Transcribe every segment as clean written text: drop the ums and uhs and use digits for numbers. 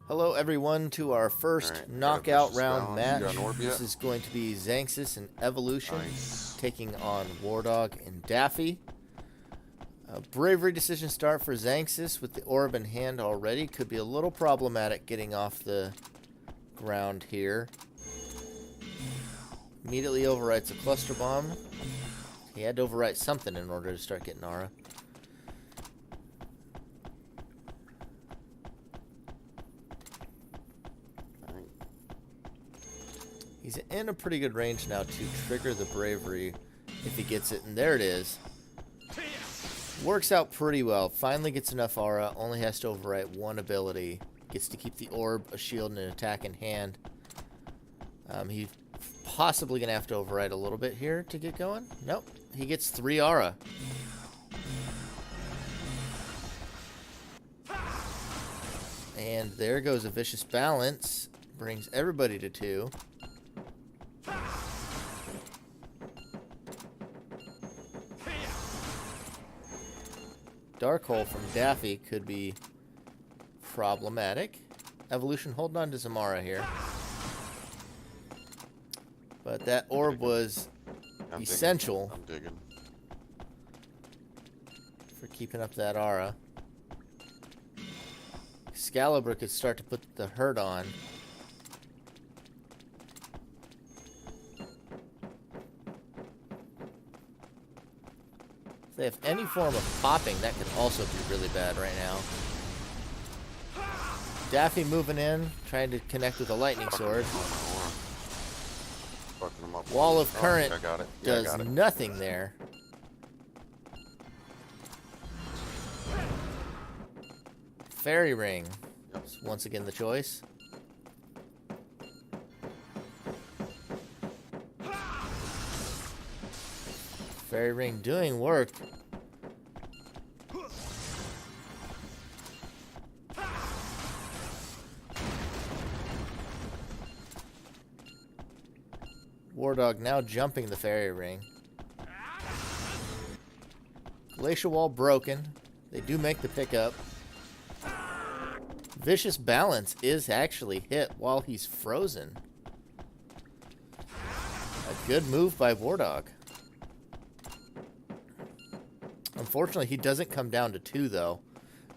Hello everyone to our first Alright, knockout vicious round balance. match. You got an orb This yet? is going to be Xanxus and Evolution Nice. taking on Wardog and Daffy. A bravery decision start for Xanxus with the orb in hand already. Could be a little problematic getting off the ground here. Immediately overwrites a cluster bomb. He had to overwrite something in order to start getting aura. He's in a pretty good range now to trigger the bravery if he gets it, and there it is. Works out pretty well. Finally gets enough aura, only has to overwrite one ability. Gets to keep the orb, a shield, and an attack in hand. He's possibly going to have to overwrite a little bit here to get going. Nope, he gets 3 aura. And there goes a vicious balance. Brings everybody to 2. Dark Hole from Daffy could be problematic. Evolution holding on to Zamara here. But that orb was essential I'm digging. for keeping up that aura. Excalibur could start to put the hurt on. If they have any form of popping, that could also be really bad right now. Daffy moving in, trying to connect with a lightning sword. Fucking him up. Wall of current I got it. Yeah, I does got it. nothing there. Fairy ring. Yep. Is once again the choice. Fairy ring doing work. Wardog now jumping the fairy ring. Glacial wall broken. They do make the pickup. Vicious balance is actually hit while he's frozen. A good move by Wardog. Unfortunately, he doesn't come down to 2, though,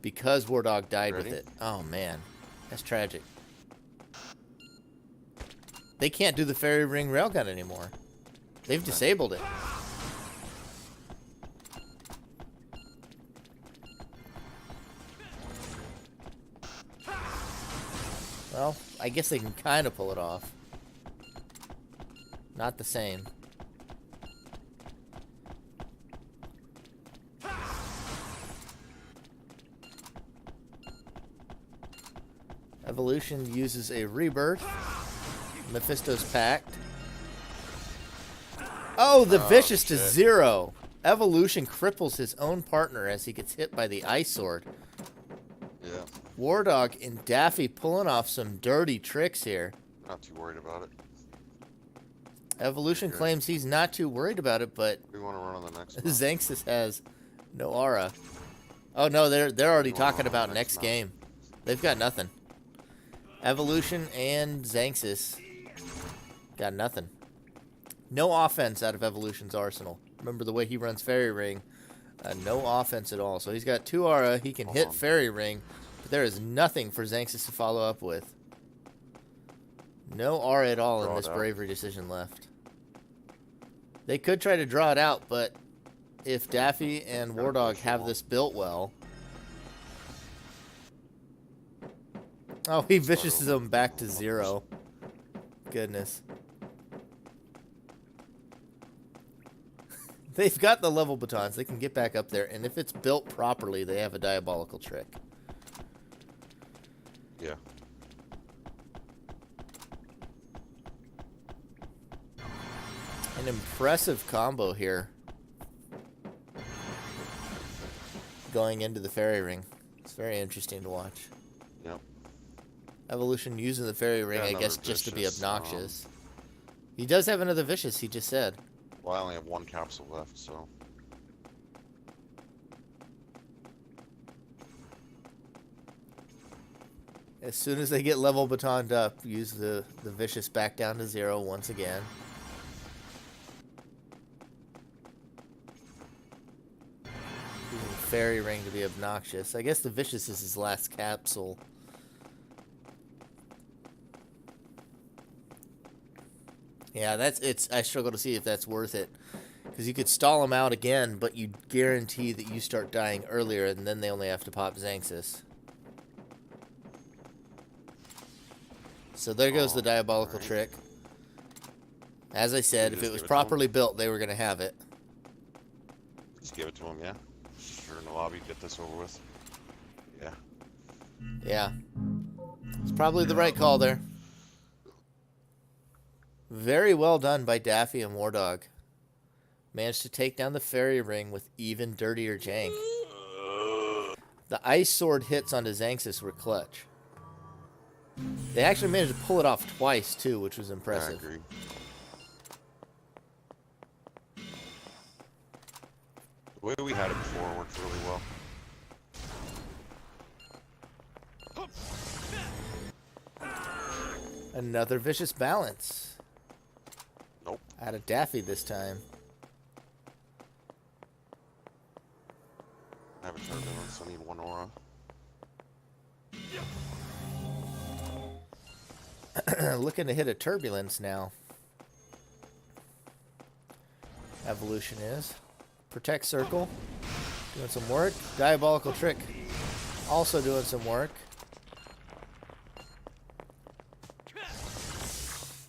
because Wardog died with it. Oh, man. That's tragic. They can't do the fairy ring railgun anymore. They've disabled it. Well, I guess they can kind of pull it off. Not the same. Evolution uses a rebirth. Mephisto's pact. Oh, the vicious to 0. Evolution cripples his own partner as he gets hit by the ice sword. Yeah. Wardog and Daffy pulling off some dirty tricks here. Not too worried about it. Evolution claims he's not too worried about it, but We want to run on the next one. Xanxus has no aura. Oh no, they're already talking about next game. They've got nothing. Evolution and Xanxus got nothing. No offense out of Evolution's arsenal. Remember the way he runs Fairy Ring. No offense at all. So he's got 2 aura. He can hit Fairy Ring. But there is nothing for Xanxus to follow up with. No aura at all in this bravery decision left. They could try to draw it out, but if Daffy and Wardog have this built well... Oh, he viciouses them back to 0. Goodness. They've got the level batons. They can get back up there, and if it's built properly, they have a diabolical trick. Yeah. An impressive combo here. Going into the fairy ring. It's very interesting to watch. Yep. Evolution using the fairy ring, I guess, just to be vicious, obnoxious. He does have another vicious, he just said. Well, I only have 1 capsule left, so... As soon as they get level batoned up, use the Vicious back down to 0 once again. Using Fairy Ring to be obnoxious. I guess the Vicious is his last capsule. Yeah, I struggle to see if that's worth it. Because you could stall them out again, but you guarantee that you start dying earlier, and then they only have to pop Xanxus. So there goes the diabolical trick. As I said, if it was properly built, they were going to have it. Just give it to him, yeah. Sure, in the lobby, get this over with. Yeah. Yeah. It's probably the right call there. Very well done by Daffy and Wardog. Managed to take down the Fairy Ring with even dirtier jank. The Ice Sword hits onto Xanxus were clutch. They actually managed to pull it off twice, too, which was impressive. I agree. The way we had it before worked really well. Another vicious balance. Nope. Out of Daffy this time. I have a turbulence, I need one aura. Looking to hit a turbulence now. Evolution is. Protect Circle. Doing some work. Diabolical Trick. Also doing some work.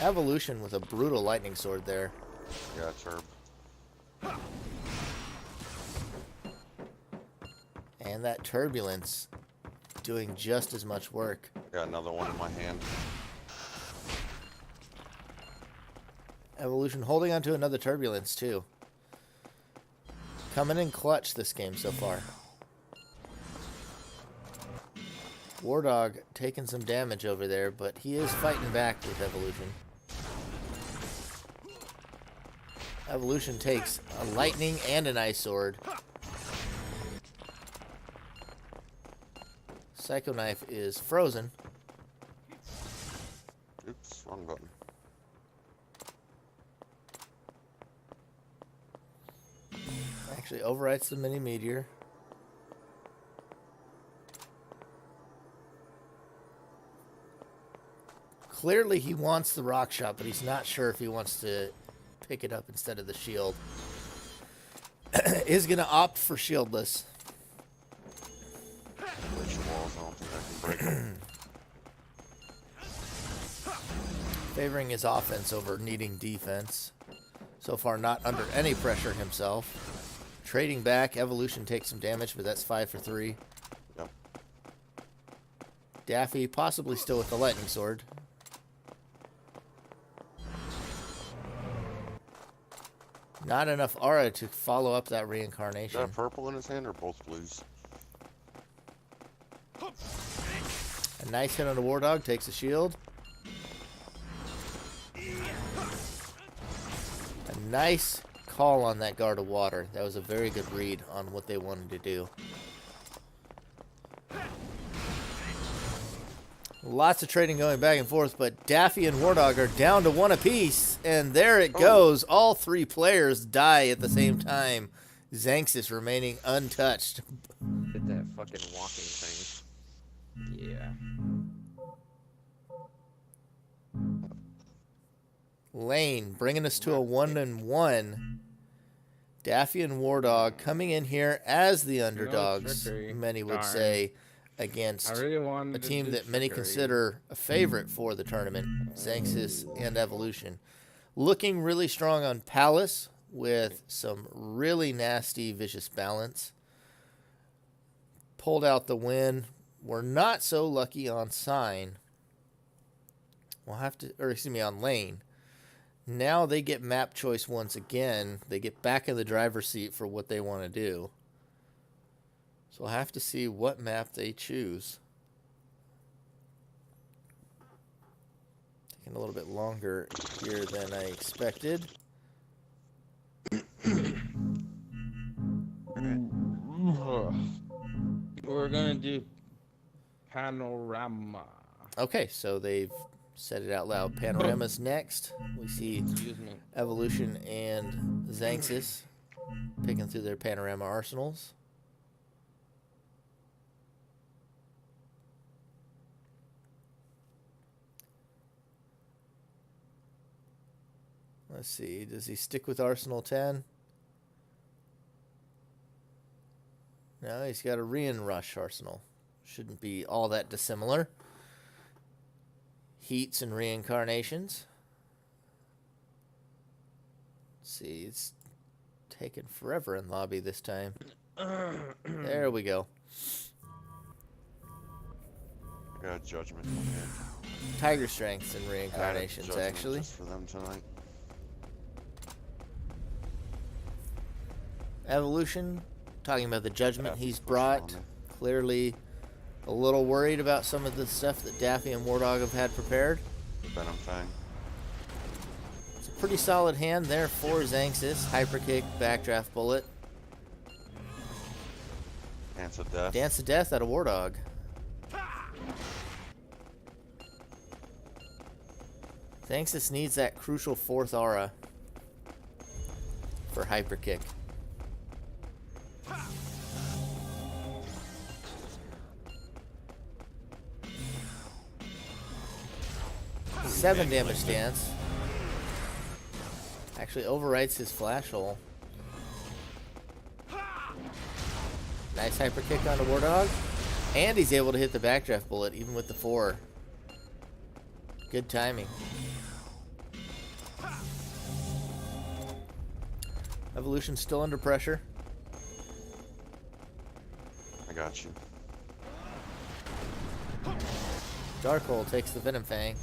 Evolution with a brutal lightning sword there. Yeah, turb. And that turbulence doing just as much work. Got another one in my hand. Evolution holding on to another turbulence too. Coming in clutch this game so far. Wardog taking some damage over there, but he is fighting back with Evolution. Evolution takes a lightning and an ice sword. Psycho Knife is frozen. Oops, wrong button. Actually overwrites the mini meteor. Clearly he wants the rock shot, but he's not sure if he wants to pick it up instead of the shield. Is going to opt for shieldless. Breach the walls, I don't think I can break them. Favoring his offense over needing defense. So far not under any pressure himself. Trading back, Evolution takes some damage, but that's 5 for 3. Yep. Daffy possibly still with the lightning sword. Not enough aura to follow up that Is reincarnation. that purple in his hand or both blues? A nice hit on the Wardog, takes a shield. A nice call on that Guard of Water. That was a very good read on what they wanted to do. Lots of trading going back and forth, but Daffy and Wardog are down to 1 apiece. And there it goes. All 3 players die at the same time. Xanxus remaining untouched. Did that fucking walking thing. Yeah. Lane bringing us to a 1-1. Daffy and Wardog coming in here as the underdogs, trickery. many would Darn. say, against I really wanted a to team do that many trickery. consider a favorite for the tournament, Xanxus and Evolution. Looking really strong on Palace with some really nasty vicious balance. Pulled out the win. We're not so lucky on Sign. We'll have to, or excuse me, on Lane. Now they get map choice once again. They get back in the driver's seat for what they want to do. So we'll have to see what map they choose. Taking a little bit longer here than I expected. We're gonna do Panorama. Okay, so they've said it out loud. Panorama's next. We see Excuse me. Evolution and Xanxus picking through their Panorama arsenals. Let's see. Does he stick with Arsenal 10? No, he's got a Rush arsenal. Shouldn't be all that dissimilar. Heats and reincarnations. Let's see. It's taken forever in lobby this time. There we go. Got Judgment from here. Tiger strengths and reincarnations, Judgment actually. just for them tonight. Evolution, talking about the judgment Daffy's he's pushing brought. on me. Clearly a little worried about some of the stuff that Daffy and Wardog have had prepared. Venom Fang. It's a pretty solid hand there for Xanxus. Hyper kick, backdraft bullet. Dance of Death. Dance to death out of Wardog. Xanxus needs that crucial 4th aura for hyper kick. Seven damage stance. Actually overwrites his flash hole. Nice hyper kick onto Wardog. And he's able to hit the backdraft bullet even with the 4. Good timing. Evolution still under pressure. I got you. Darkhold takes the Venom Fang.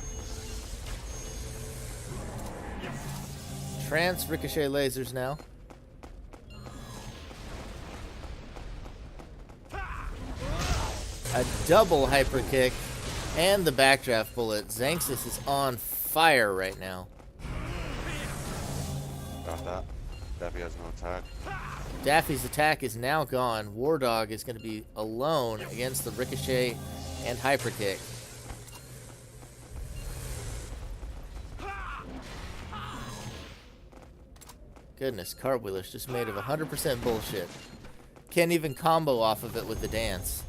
Trance ricochet lasers now. A double hyper kick and the backdraft bullet. Xanxus is on fire right now. Got that. Daffy has no attack. Daffy's attack is now gone. Wardog is going to be alone against the ricochet and hyper kick. Goodness, Cartwheeler's just made of 100% bullshit. Can't even combo off of it with the dance.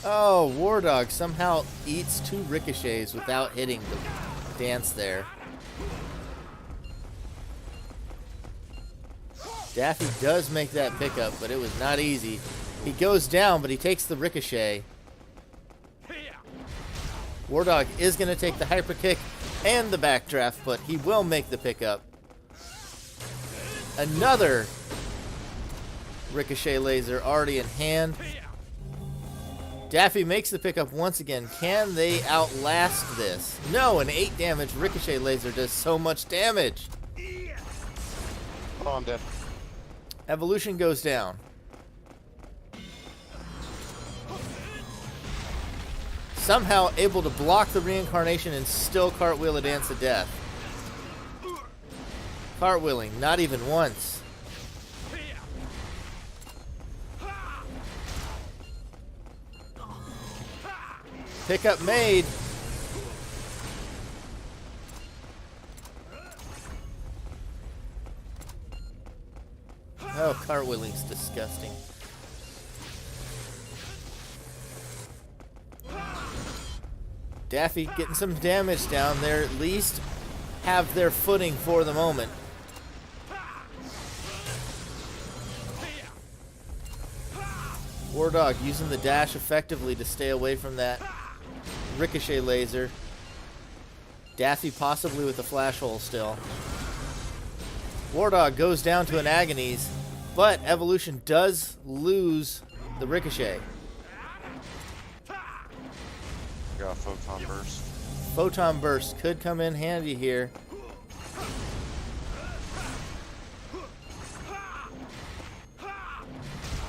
Oh, Wardog somehow eats 2 ricochets without hitting the dance there. Daffy does make that pickup, but it was not easy. He goes down, but he takes the ricochet. Wardog is going to take the hyper kick and the backdraft, but he will make the pickup. Another ricochet laser already in hand. Daffy makes the pickup once again. Can they outlast this? No, an 8 damage ricochet laser does so much damage. Oh, I'm dead. Evolution goes down. Somehow able to block the reincarnation and still cartwheel a dance to death. Cartwheeling, not even once. Pickup made. Oh, cartwheeling's disgusting. Daffy getting some damage down there. At least have their footing for the moment. Wardog using the dash effectively to stay away from that ricochet laser. Daffy possibly with the flash hole still. Wardog goes down to an agonies, but Evolution does lose the ricochet. Got Photon Burst. Photon Burst could come in handy here.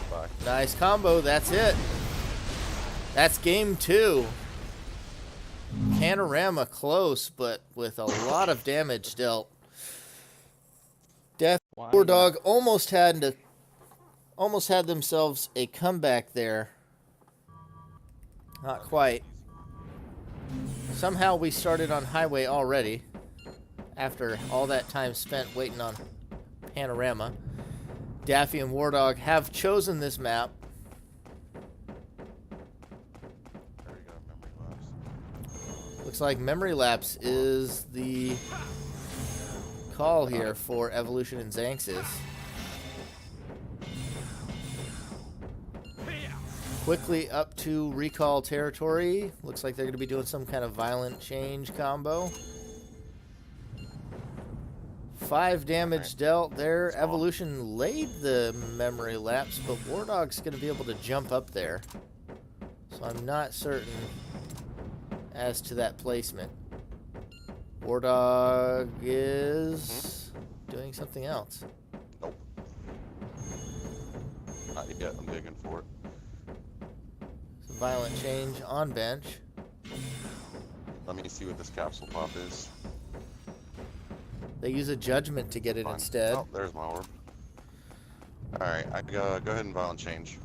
Bye. Nice combo, that's it. That's game 2. Panorama close, but with a lot of damage dealt. Daffy and War Dog almost had themselves a comeback there. Not quite. Somehow we started on highway already after all that time spent waiting on Panorama. Daffy and War Dog have chosen this map. There we go, memory lapse. Looks like memory lapse is the call here for Evolution and Xanxus. Quickly up to recall territory. Looks like they're going to be doing some kind of violent change combo. 5 damage dealt there. Evolution laid the memory lapse, but War Dog's going to be able to jump up there. So I'm not certain as to that placement. War Dog is doing something else. Nope. Not yet. I'm digging for it. Some violent change on bench. Let me see what this capsule pop is. They use a judgment to get it Fine. instead. Oh, there's my orb. Alright, I go ahead and violent change.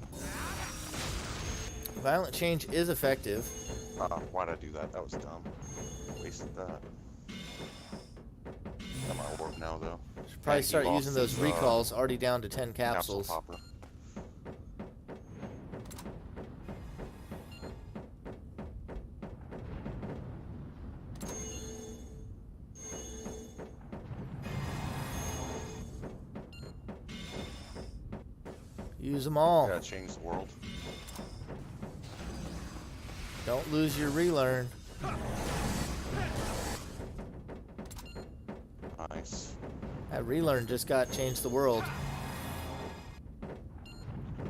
Violent change is effective. Why'd I do that? That was dumb. Wasted that. Got my orb now, though. Should probably And he start lost using those his, recalls. Already down to 10 capsule capsules. popper. Use them all. Gotta change the world. Don't lose your relearn. Nice. That relearn just got changed the world.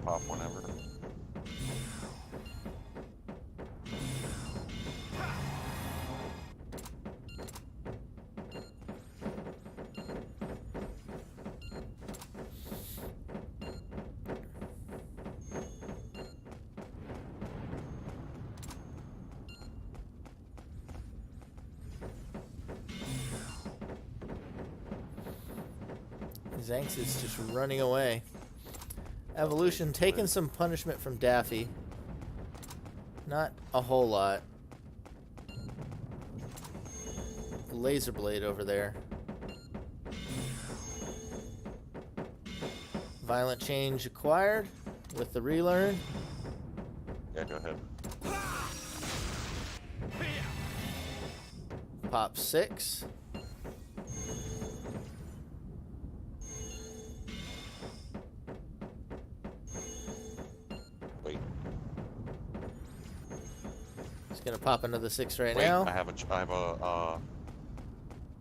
Pop whenever. Xanxus just running away. Evolution taking some punishment from Daffy. Not a whole lot. Laser blade over there. Violent change acquired with the relearn. Yeah, go ahead. Pop 6. Wait. He's gonna pop another 6 right Wait, now. I have a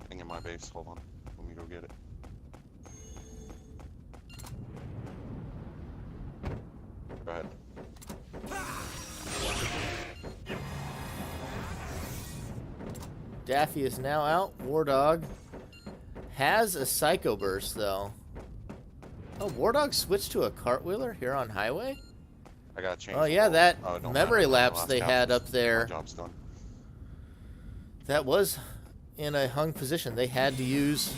thing in my base. Hold on. Let me go get it. Go ahead. Daffy is now out. War Dog has a Psycho Burst, though. Oh, War Dog switched to a Cartwheeler here on Highway? I gotta change. Oh, yeah, that don't memory matter. lapse Last they had capsules. up there. My job's done. That was in a hung position. They had to use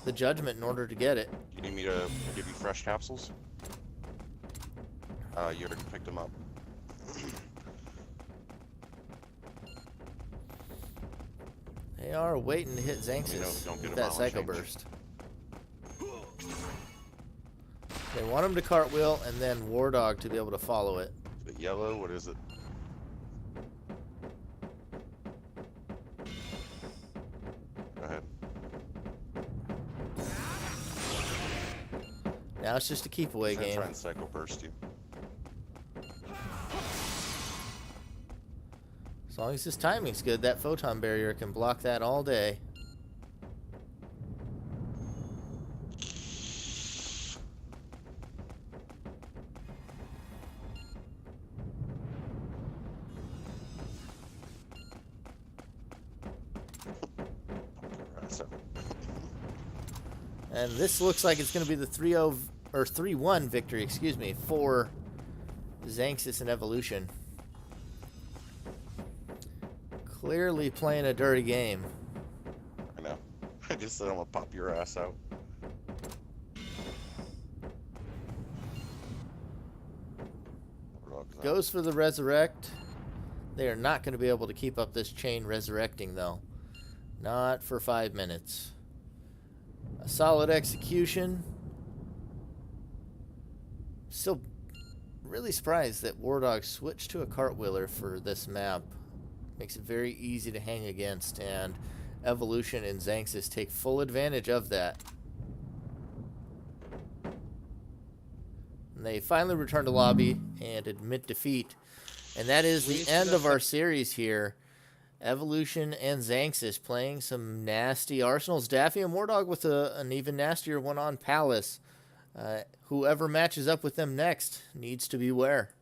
the Judgment in order to get it. You need me to give you fresh capsules? You already picked them up. They are waiting to hit Xanxus don't get with a that violent Psycho change. Burst. They want him to cartwheel and then War Dog to be able to follow it. Is it yellow? What is it? Go ahead. Now it's just a keep away I'm gonna game. try and Psycho Burst you. As long as his timing's good, that photon barrier can block that all day. And this looks like it's going to be the 3-0 or 3-1 victory, excuse me, for Xanxus and Evolution. Clearly playing a dirty game. I know. I just said I'm gonna pop your ass out. Goes for the resurrect. They are not going to be able to keep up this chain resurrecting, though. Not for 5 minutes. A solid execution. Still really surprised that War Dog switched to a cartwheeler for this map. Makes it very easy to hang against, and Evolution and Xanxus take full advantage of that. And they finally return to lobby and admit defeat. And that is the end of our series here. Evolution and Xanxus playing some nasty arsenals. Daffy and Wardog with an even nastier one on Palace. Whoever matches up with them next needs to beware.